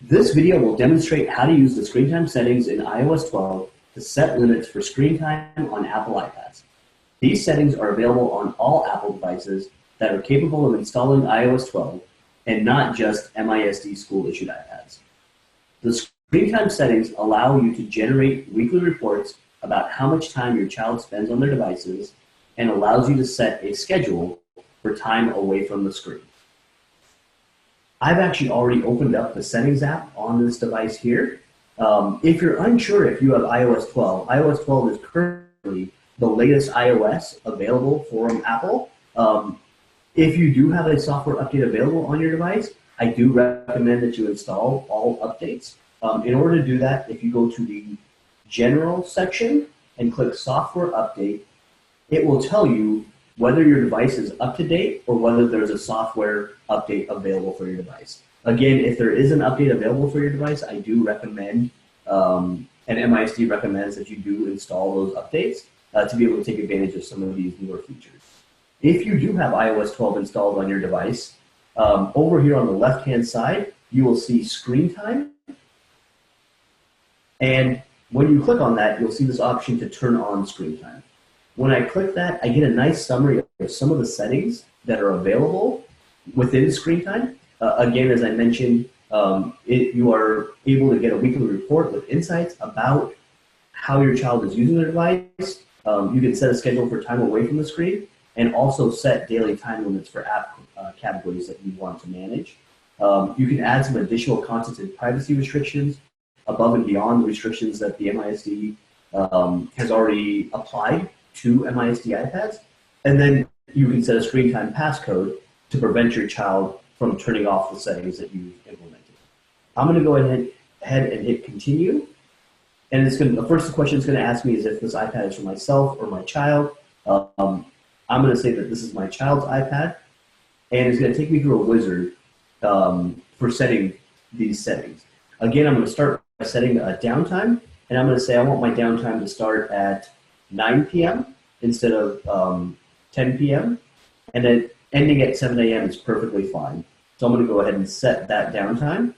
This video will demonstrate how to use the screen time settings in iOS 12 to set limits for screen time on Apple iPads. These settings are available on all Apple devices that are capable of installing iOS 12 and not just MISD school-issued iPads. The screen time settings allow you to generate weekly reports about how much time your child spends on their devices and allows you to set a schedule for time away from the screen. I've actually already opened up the settings app on this device here. If you're unsure if you have iOS 12 is currently the latest iOS available from Apple. If you do have a software update available on your device, I do recommend that you install all updates. In order to do that, if you go to the General section and click Software Update, it will tell you whether your device is up to date or whether there's a software update available for your device. Again, if there is an update available for your device, I do recommend, and MISD recommends that you do install those updates to be able to take advantage of some of these newer features. If you do have iOS 12 installed on your device, over here on the left-hand side, you will see screen time. And when you click on that, you'll see this option to turn on screen time. When I click that, I get a nice summary of some of the settings that are available within screen time. Again, as I mentioned, you are able to get a weekly report with insights about how your child is using their device. You can set a schedule for time away from the screen and also set daily time limits for app categories that you want to manage. You can add some additional content and privacy restrictions above and beyond the restrictions that the MISD has already applied to MISD iPads. And then you can set a screen time passcode to prevent your child from turning off the settings that you've implemented. I'm going to go ahead and hit continue. And the first question it's going to ask me is if this iPad is for myself or my child. I'm going to say that this is my child's iPad. And it's going to take me through a wizard for setting these settings. Again, I'm going to start by setting a downtime. And I'm going to say I want my downtime to start at 9 p.m. instead of 10 p.m. And then ending at 7 a.m. is perfectly fine. So I'm going to go ahead and set that downtime.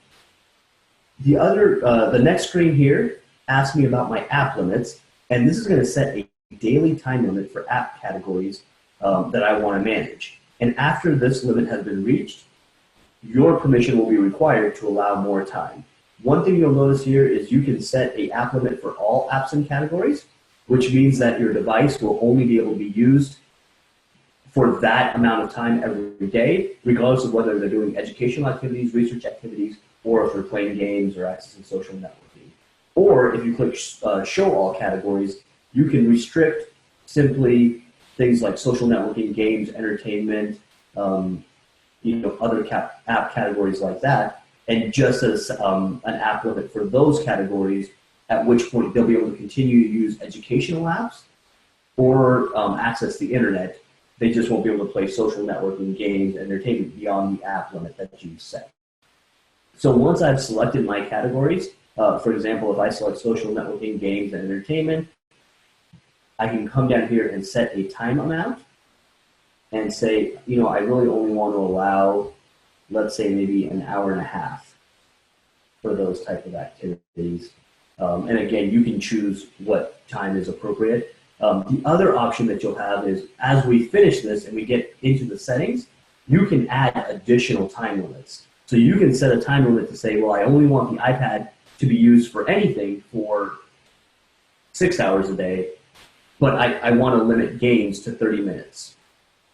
The next screen here asks me about my app limits, and this is going to set a daily time limit for app categories that I want to manage. And after this limit has been reached, your permission will be required to allow more time. One thing you'll notice here is you can set an app limit for all apps and categories, which means that your device will only be able to be used for that amount of time every day, regardless of whether they're doing educational activities, research activities, or if they're playing games or accessing social networking. Or if you click Show All Categories, you can restrict simply things like social networking, games, entertainment, other app categories like that, and just as an app limit for those categories, at which point they'll be able to continue to use educational apps or access the internet. They just won't be able to play social networking, games, entertainment beyond the app limit that you've set. So once I've selected my categories, for example, if I select social networking, games, and entertainment, I can come down here and set a time amount and say, I really only want to allow, let's say maybe an hour and a half for those type of activities. And again, you can choose what time is appropriate. The other option that you'll have is as we finish this and we get into the settings, you can add additional time limits. So you can set a time limit to say, well, I only want the iPad to be used for anything for 6 hours a day, but I want to limit games to 30 minutes,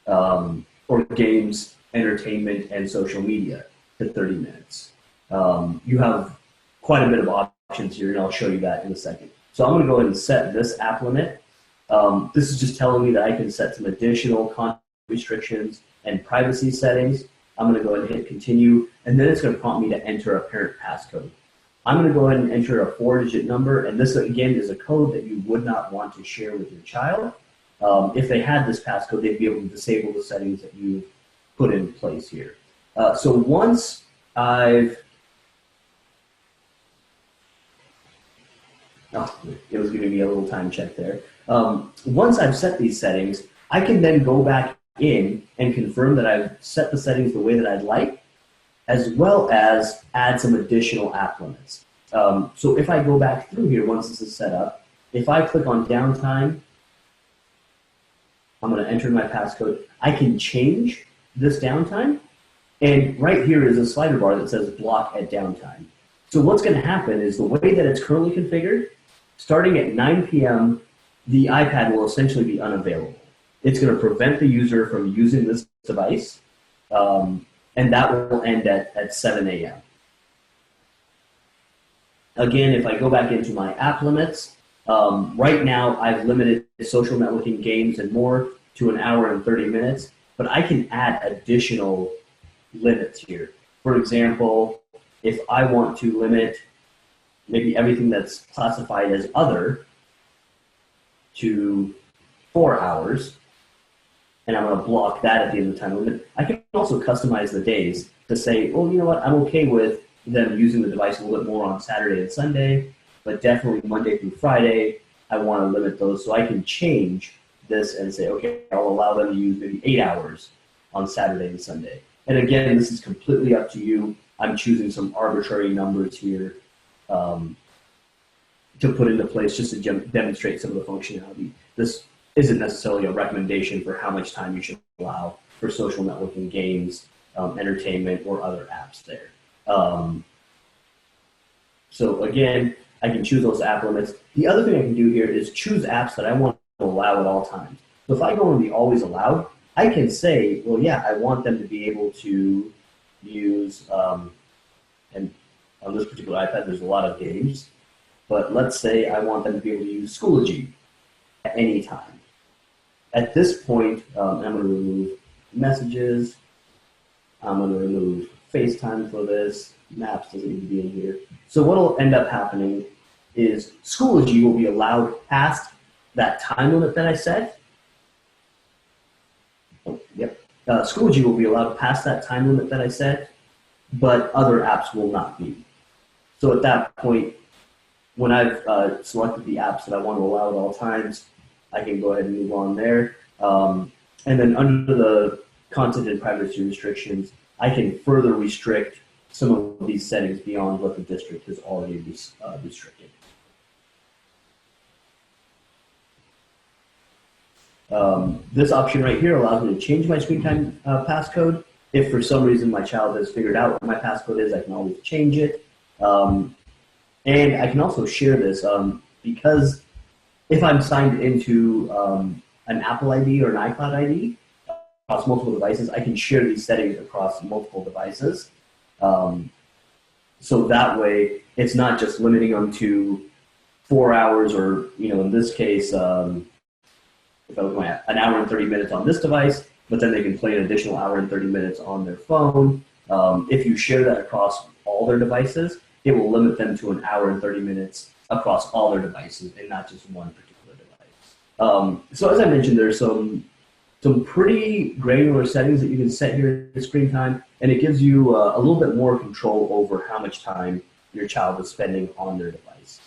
or games, entertainment, and social media to 30 minutes. You have quite a bit of options here, and I'll show you that in a second. So I'm going to go ahead and set this app limit. This is just telling me that I can set some additional content restrictions and privacy settings. I'm going to go ahead and hit continue, and then it's going to prompt me to enter a parent passcode. I'm going to go ahead and enter a 4-digit number, and this again is a code that you would not want to share with your child. If they had this passcode, they'd be able to disable the settings that you put in place here. So once it was giving me a little time check there. Once I've set these settings, I can then go back in and confirm that I've set the settings the way that I'd like. as well as add some additional app limits. So if I go back through here, once this is set up, if I click on downtime, I'm going to enter my passcode. I can change this downtime, and right here is a slider bar that says Blockhead Downtime. So what's going to happen is the way that it's currently configured, starting at 9 p.m., the iPad will essentially be unavailable. It's going to prevent the user from using this device, and that will end at 7 a.m. Again, if I go back into my app limits, right now I've limited social networking, games, and more to an hour and 30 minutes, but I can add additional limits here. For example, if I want to limit maybe everything that's classified as other to 4 hours, and I'm going to block that at the end of the time limit, I can also customize the days to say, well, you know what, I'm okay with them using the device a little bit more on Saturday and Sunday, but definitely Monday through Friday, I want to limit those. So I can change this and say, okay, I'll allow them to use maybe 8 hours on Saturday and Sunday. And again, this is completely up to you. I'm choosing some arbitrary numbers here to put into place just to demonstrate some of the functionality. This isn't necessarily a recommendation for how much time you should allow for social networking, games, entertainment, or other apps there. So again, I can choose those app limits. The other thing I can do here is choose apps that I want to allow at all times. So if I go in the always allowed, I can say, well, yeah, I want them to be able to use, and on this particular iPad, there's a lot of games, but let's say I want them to be able to use Schoology at any time. At this point, I'm going to remove messages. I'm going to remove FaceTime for this. Maps doesn't need to be in here. So what will end up happening is Schoology will be allowed past that time limit that I set. Oh, yep. Schoology will be allowed past that time limit that I set, but other apps will not be. So at that point, when I've selected the apps that I want to allow at all times, I can go ahead and move on there. And then under the content and privacy restrictions, I can further restrict some of these settings beyond what the district has already restricted. This option right here allows me to change my screen time passcode. If for some reason my child has figured out what my passcode is, I can always change it. And I can also share this because if I'm signed into an Apple ID or an iCloud ID across multiple devices, I can share these settings across multiple devices. So that way, it's not just limiting them to 4 hours or, in this case, if I look at an hour and 30 minutes on this device, but then they can play an additional hour and 30 minutes on their phone. If you share that across all their devices, it will limit them to an hour and 30 minutes across all their devices and not just one particular device. So as I mentioned, there's some pretty granular settings that you can set here in screen time, and it gives you a little bit more control over how much time your child is spending on their device.